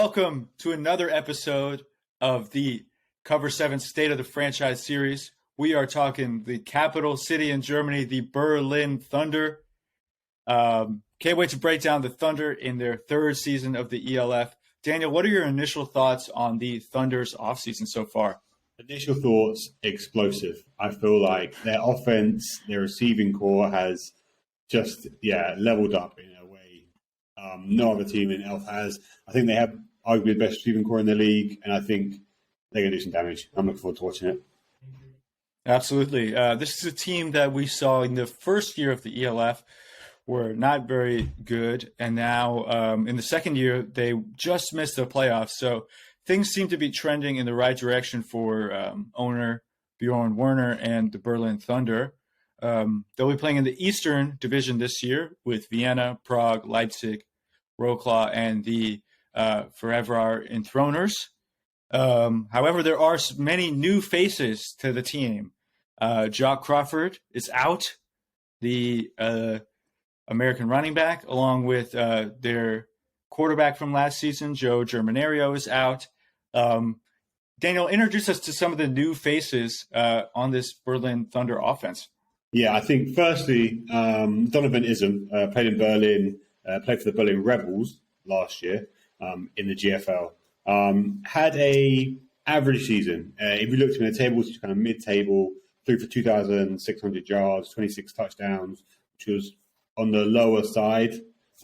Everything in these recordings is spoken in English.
welcome to another episode of the Cover 7 State of the Franchise series. We are talking the capital city in Germany, the Berlin Thunder. Can't wait to break down the Thunder in their third season of the ELF. Daniel, what are your initial thoughts on the Thunder's offseason so far? Initial thoughts, explosive. I feel like their offense, their receiving core has just, leveled up in a way no other team in ELF has. I think they have arguably the best receiving core in the league, and I think they're going to do some damage. I'm looking forward to watching it. Absolutely. This is a team that we saw in the first year of the ELF were not very good, and now in the second year, they just missed the playoffs. So things seem to be trending in the right direction for owner Bjorn Werner and the Berlin Thunder. They'll be playing in the Eastern Division this year with Vienna, Prague, Leipzig, Wroclaw, and the forever our enthroners. However, there are many new faces to the team. Jock Crawford is out, the American running back, along with their quarterback from last season, Joe Germanario, is out. Daniel, introduce us to some of the new faces on this Berlin Thunder offense. Yeah, I think firstly, Donovan Ism played in Berlin, played for the Berlin Rebels last year in the GFL. Had a average season. If you looked at the tables, kind of mid-table, threw for 2,600 yards, 26 touchdowns, which was on the lower side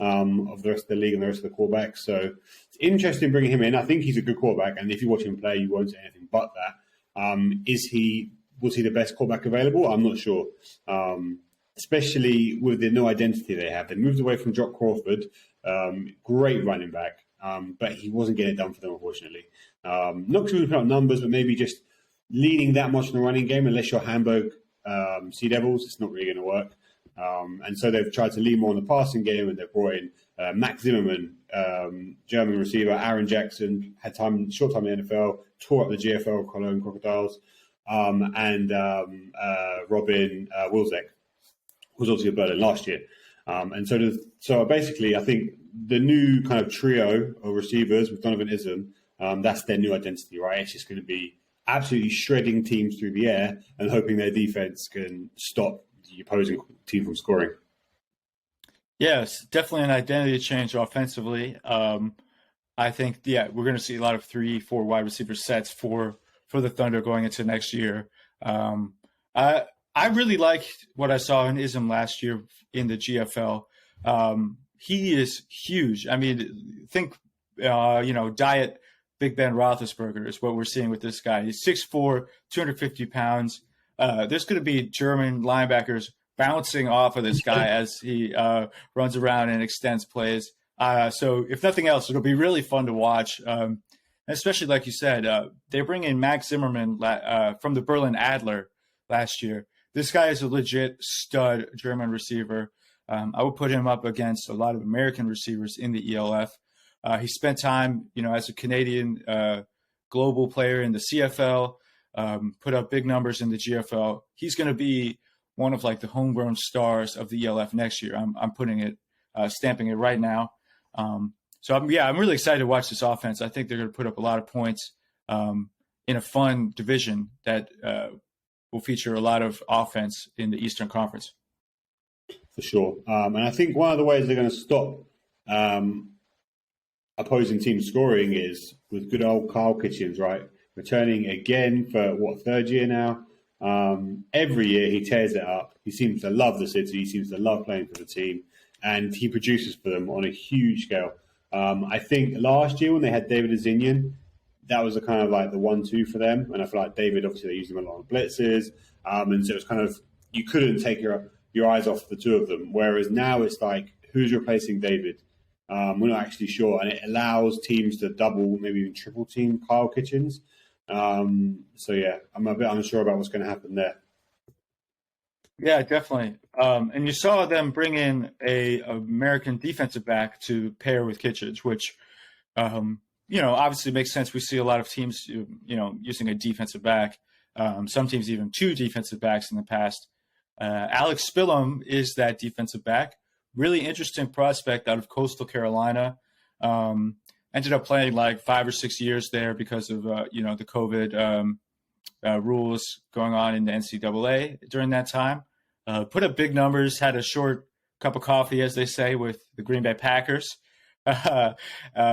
of the rest of the league and the rest of the quarterbacks. So it's interesting bringing him in. I think he's a good quarterback, and if you watch him play, you won't say anything but that. Was he the best quarterback available? I'm not sure. Especially with the no identity they have. They moved away from Jock Crawford, great running back, but he wasn't getting it done for them, unfortunately. Not because he was putting up numbers, but maybe just leading that much in the running game, unless you're Hamburg Sea Devils, it's not really going to work. And so they've tried to lean more on the passing game, and they've brought in Max Zimmerman, German receiver, Aaron Jackson, had short time in the NFL, tore up the GFL Cologne Crocodiles, and Robin Wilczek, who was obviously at Berlin last year. And so basically, I think the new kind of trio of receivers with Donovan Ism, that's their new identity, right? It's just going to be absolutely shredding teams through the air and hoping their defense can stop the opposing team from scoring. Yes, definitely an identity change offensively. I think, we're going to see a lot of 3-4 wide receiver sets for the Thunder going into next year. I really liked what I saw in Ism last year in the GFL. He is huge. I mean, think, diet Big Ben Roethlisberger is what we're seeing with this guy. He's 6'4", 250 pounds. There's going to be German linebackers bouncing off of this guy as he runs around and extends plays. So if nothing else, it'll be really fun to watch. Especially like you said, they bring in Max Zimmerman from the Berlin Adler last year. This guy is a legit stud German receiver. I would put him up against a lot of American receivers in the ELF. He spent time, as a Canadian global player in the CFL, put up big numbers in the GFL. He's going to be one of the homegrown stars of the ELF next year. I'm putting it, stamping it right now. So I'm really excited to watch this offense. I think they're going to put up a lot of points in a fun division that will feature a lot of offense in the Eastern Conference. For sure. And I think one of the ways they're going to stop opposing teams scoring is with good old Kyle Kitchens, right? Returning again for, third year now? Every year he tears it up. He seems to love the city. He seems to love playing for the team. And he produces for them on a huge scale. I think last year when they had David Azinian, that was a kind of the 1-2 for them. And I feel like David, obviously, they used him a lot on blitzes. And so it was kind of, you couldn't take your eyes off the two of them. Whereas now it's who's replacing David? We're not actually sure. And it allows teams to double, maybe even triple team Kyle Kitchens. I'm a bit unsure about what's going to happen there. Yeah, definitely. And you saw them bring in a American defensive back to pair with Kitchens, which, obviously makes sense. We see a lot of teams, using a defensive back. Some teams even two defensive backs in the past. Alex Spillum is that defensive back. Really interesting prospect out of Coastal Carolina. ended up playing like 5 or 6 years there because of the COVID rules going on in the NCAA during that time. Put up big numbers, had a short cup of coffee, as they say, with the Green Bay Packers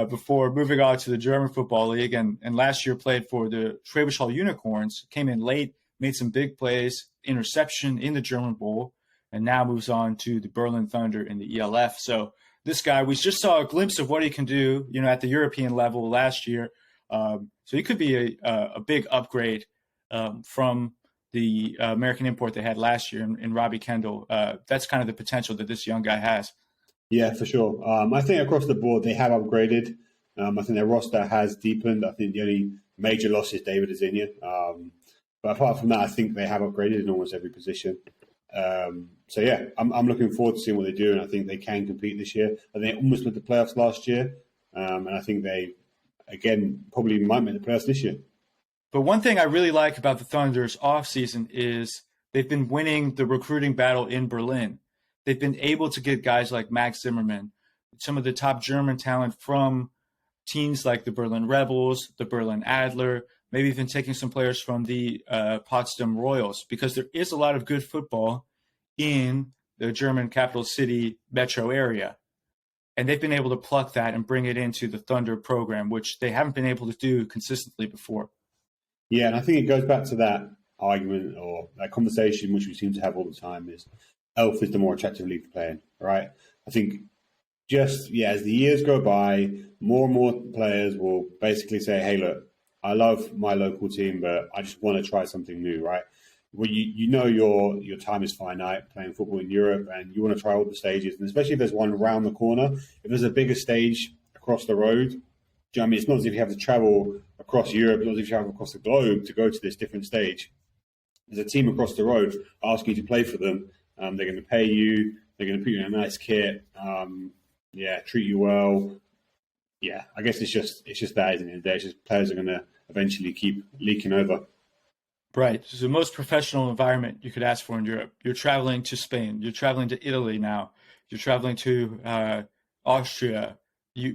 before moving on to the German Football League. And last year played for the Schwäbisch Hall Unicorns, came in late, made some big plays, interception in the German Bowl, and now moves on to the Berlin Thunder in the ELF. So this guy, we just saw a glimpse of what he can do, at the European level last year. So he could be a big upgrade from the American import they had last year in Robbie Kendall. That's kind of the potential that this young guy has. Yeah, for sure. I think across the board they have upgraded. I think their roster has deepened. I think the only major loss is David Azinia. But apart from that, I think they have upgraded in almost every position. So yeah, I'm looking forward to seeing what they do, and I think they can compete this year. And they almost made the playoffs last year, and I think they, again, probably might make the playoffs this year. But one thing I really like about the Thunder's offseason is they've been winning the recruiting battle in Berlin. They've been able to get guys like Max Zimmerman, some of the top German talent from teams like the Berlin Rebels, the Berlin Adler, maybe even taking some players from the Potsdam Royals, because there is a lot of good football in the German capital city metro area. And they've been able to pluck that and bring it into the Thunder program, which they haven't been able to do consistently before. Yeah, and I think it goes back to that argument or that conversation which we seem to have all the time is Elf is the more attractive league to play in, right? I think as the years go by, more and more players will basically say, hey, look, I love my local team, but I just want to try something new, right? Well, your time is finite playing football in Europe, and you want to try all the stages, and especially if there's one around the corner. If there's a bigger stage across the road, do you know what I mean? It's not as if you have to travel across Europe, it's not as if you travel across the globe to go to this different stage. There's a team across the road asking you to play for them. They're going to pay you. They're going to put you in a nice kit. Treat you well. Yeah, I guess it's just that, isn't it? It's just players are going to eventually keep leaking over. Right. It's the most professional environment you could ask for in Europe. You're traveling to Spain. You're traveling to Italy now. You're traveling to Austria.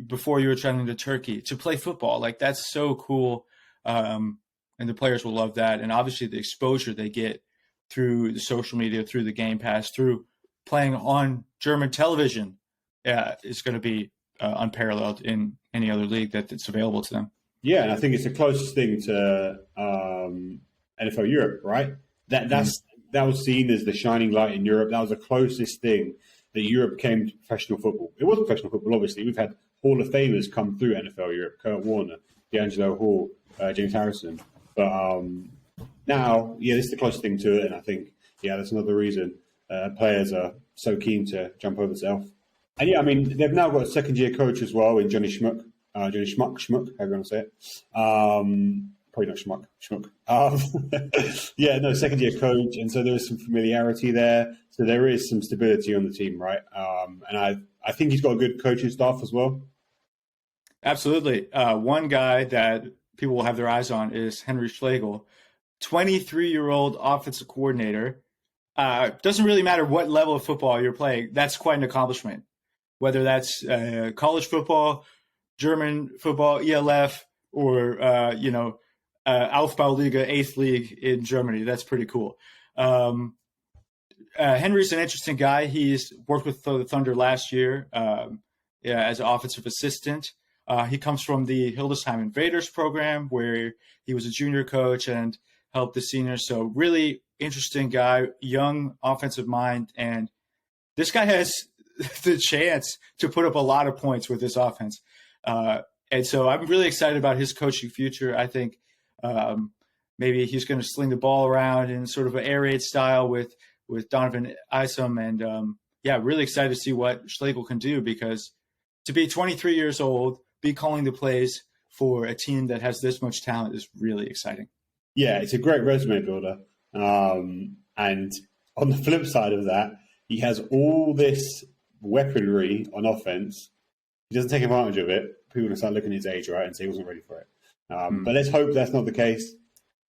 Before you were traveling to Turkey to play football. Like, that's so cool. And the players will love that. And obviously the exposure they get through the social media, through the Game Pass, through playing on German television, is going to be unparalleled in any other league that's available to them. Yeah, and I think it's the closest thing to NFL Europe, right? That was seen as the shining light in Europe. That was the closest thing that Europe came to professional football. It was professional football, obviously. We've had Hall of Famers come through NFL Europe: Kurt Warner, D'Angelo Hall, James Harrison. But now, this is the closest thing to it, and I think, that's another reason players are so keen to jump over to Elf. And they've now got a second-year coach as well in Johnny Schmuck, however you want to say it. Probably not Schmuck. Second-year coach, and so there is some familiarity there. So there is some stability on the team, right? And I think he's got a good coaching staff as well. Absolutely. One guy that people will have their eyes on is Henry Schlegel, 23-year-old offensive coordinator. Doesn't really matter what level of football you're playing. That's quite an accomplishment. Whether that's college football, German football, ELF, or Aufbauliga, 8th League in Germany. That's pretty cool. Henry's an interesting guy. He's worked with the Thunder last year as an offensive assistant. He comes from the Hildesheim Invaders program, where he was a junior coach and helped the seniors. So really interesting guy, young offensive mind. And this guy has the chance to put up a lot of points with this offense. And so I'm really excited about his coaching future. I think maybe he's going to sling the ball around in sort of an air raid style with Donovan Isom. And really excited to see what Schlegel can do, because to be 23 years old, be calling the plays for a team that has this much talent is really exciting. Yeah, it's a great resume builder. And on the flip side of that, he has all this weaponry on offense. He doesn't take advantage of it. People are going to start looking at his age, right, and say he wasn't ready for it. But let's hope that's not the case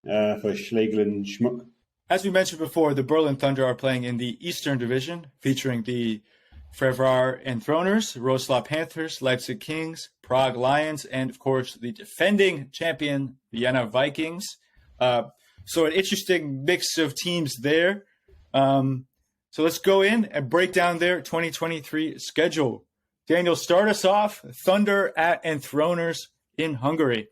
for Schlegel and Schmuck. As we mentioned before, the Berlin Thunder are playing in the Eastern Division, featuring the Fervar Enthroners, Wroclaw Panthers, Leipzig Kings, Prague Lions, and of course the defending champion Vienna Vikings. So an interesting mix of teams there. So let's go in and break down their 2023 schedule. Daniel, start us off. Thunder at Enthroners in Hungary.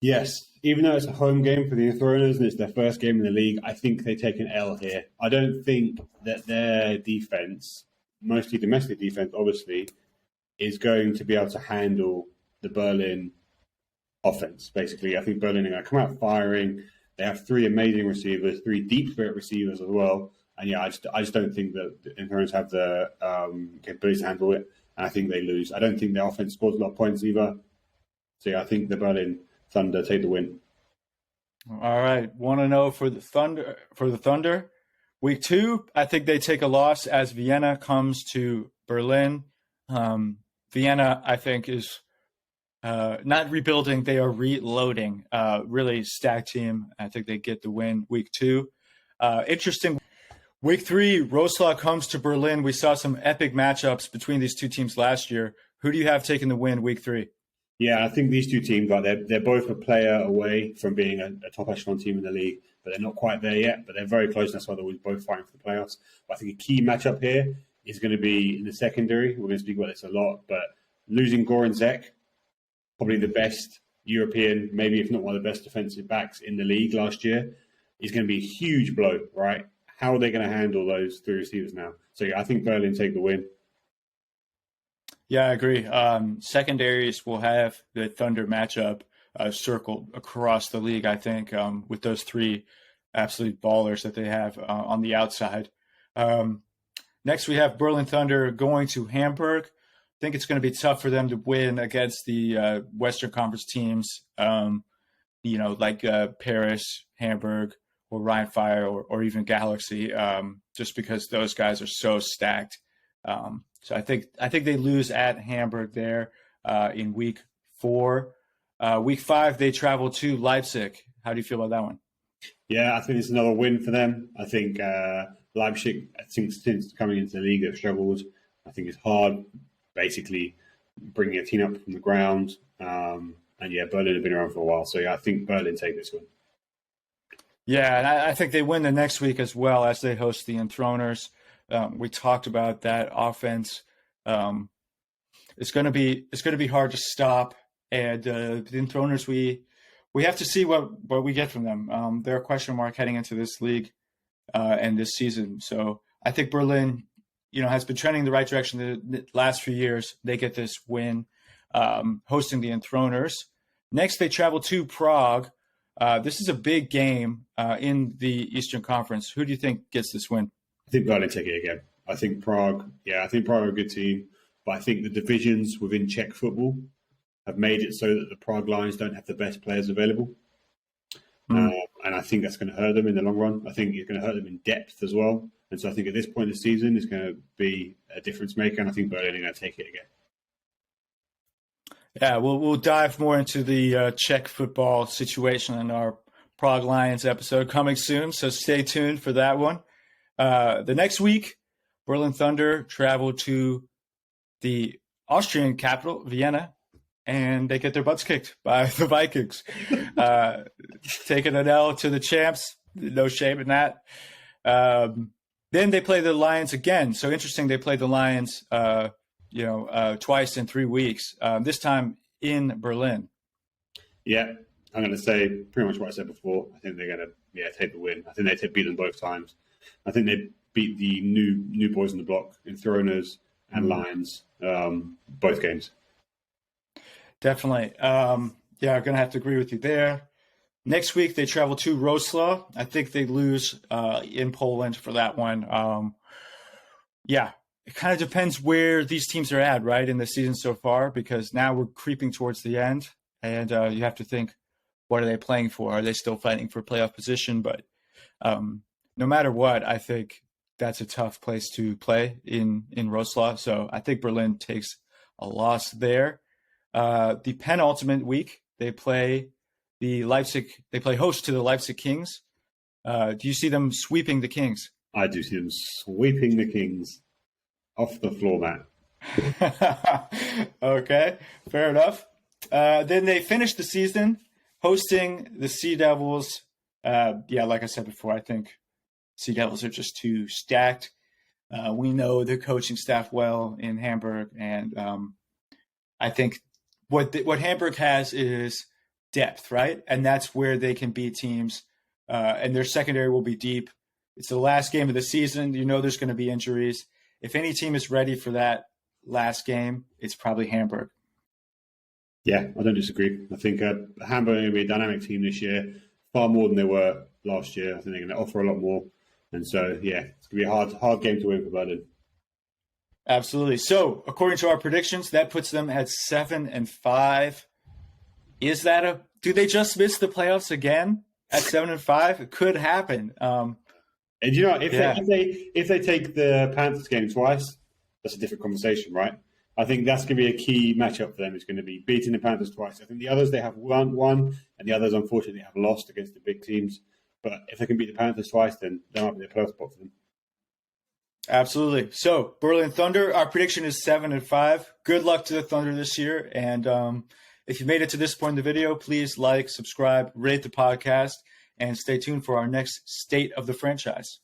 Yes, even though it's a home game for the Enthroners and it's their first game in the league, I think they take an L here. I don't think that their defense, mostly domestic defense, obviously, is going to be able to handle the Berlin offense, basically. I think Berlin are going to come out firing. They have three amazing receivers, three deep threat receivers as well. And yeah, I just don't think that the Enthroners have the capability to handle it. And I think they lose. I don't think their offense scores a lot of points either. So yeah, I think the Berlin Thunder take the win. All right, 1-0 for the Thunder. Week 2, I think they take a loss as Vienna comes to Berlin. Vienna, I think, is not rebuilding; they are reloading. Really stacked team. I think they get the win. Week 2, interesting. Week 3, Wroclaw comes to Berlin. We saw some epic matchups between these two teams last year. Who do you have taking the win Week 3? Yeah, I think these two teams, they're both a player away from being a top echelon team in the league, but they're not quite there yet. But they're very close. That's why they're both fighting for the playoffs. But I think a key matchup here is going to be in the secondary. We're going to speak about this a lot, but losing Goran Zek, probably the best European, maybe if not one of the best defensive backs in the league last year, is going to be a huge blow, right? How are they going to handle those three receivers now? So yeah, I think Berlin take the win. Yeah, I agree. Secondaries will have the Thunder matchup circled across the league, I think, with those three absolute ballers that they have on the outside. Next, we have Berlin Thunder going to Hamburg. I think it's going to be tough for them to win against the Western Conference teams, like Paris, Hamburg, or Rhein Fire, or even Galaxy, just because those guys are so stacked. So I think they lose at Hamburg there in week 4. Week 5, they travel to Leipzig. How do you feel about that one? Yeah, I think it's another win for them. I think Leipzig, since coming into the league, have struggled. I think it's hard, basically, bringing a team up from the ground. And yeah, Berlin have been around for a while. So yeah, I think Berlin take this one. Yeah, and I think they win the next week as well as they host the Enthroners. We talked about that offense. It's going to be hard to stop, and the Enthroners we have to see what we get from them. They're a question mark heading into this league and this season. So I think Berlin, has been trending in the right direction the last few years. They get this win, hosting the Enthroners. Next, they travel to Prague. This is a big game in the Eastern Conference. Who do you think gets this win? I think Berlin take it again. I think Prague are a good team, but I think the divisions within Czech football have made it so that the Prague Lions don't have the best players available. And I think that's going to hurt them in the long run. I think it's going to hurt them in depth as well. And so I think at this point in the season, it's going to be a difference maker, and I think Berlin are going to take it again. Yeah, we'll dive more into the Czech football situation in our Prague Lions episode coming soon, so stay tuned for that one. The next week, Berlin Thunder travel to the Austrian capital, Vienna, and they get their butts kicked by the Vikings. Taking an L to the champs, no shame in that. Then they play the Lions again. So interesting, they played the Lions, twice in 3 weeks. This time in Berlin. Yeah, I'm going to say pretty much what I said before. I think they're going to take the win. I think they beat them both times. I think they beat the new boys on the block, Enthroners and Lions, both games. Definitely. I'm going to have to agree with you there. Next week, they travel to Wroclaw. I think they lose in Poland for that one. It kind of depends where these teams are at, right, in the season so far, because now we're creeping towards the end, and you have to think, what are they playing for? Are they still fighting for playoff position? But no matter what, I think that's a tough place to play in Wroclaw. So I think Berlin takes a loss there. The penultimate week, they play host to the Leipzig Kings. Do you see them sweeping the Kings? I do see them sweeping the Kings. off the floor mat. Okay, fair enough. Then they finished the season hosting the Sea Devils. Yeah, like I said before, I think Sea Devils are just too stacked. We know the coaching staff well in Hamburg, and I think what Hamburg has is depth, right? And that's where they can beat teams, and their secondary will be deep. It's the last game of the season. You know there's going to be injuries. If any team is ready for that last game, it's probably Hamburg. Yeah, I don't disagree. I think Hamburg are going to be a dynamic team this year, far more than they were last year. I think they're going to offer a lot more. And so, yeah, it's going to be a hard game to win for Berlin. Absolutely. So, according to our predictions, that puts them at 7-5. Is that do they just miss the playoffs again at 7-5? It could happen. And you know, if they take the Panthers game twice, that's a different conversation, right? I think that's going to be a key matchup for them. It's going to be beating the Panthers twice. I think the others they have won, and the others unfortunately have lost against the big teams. But if they can beat the Panthers twice, then that might be a playoff spot for them. Absolutely. So Berlin Thunder, our prediction is 7-5. Good luck to the Thunder this year. And if you made it to this point in the video, please like, subscribe, rate the podcast, and stay tuned for our next State of the Franchise.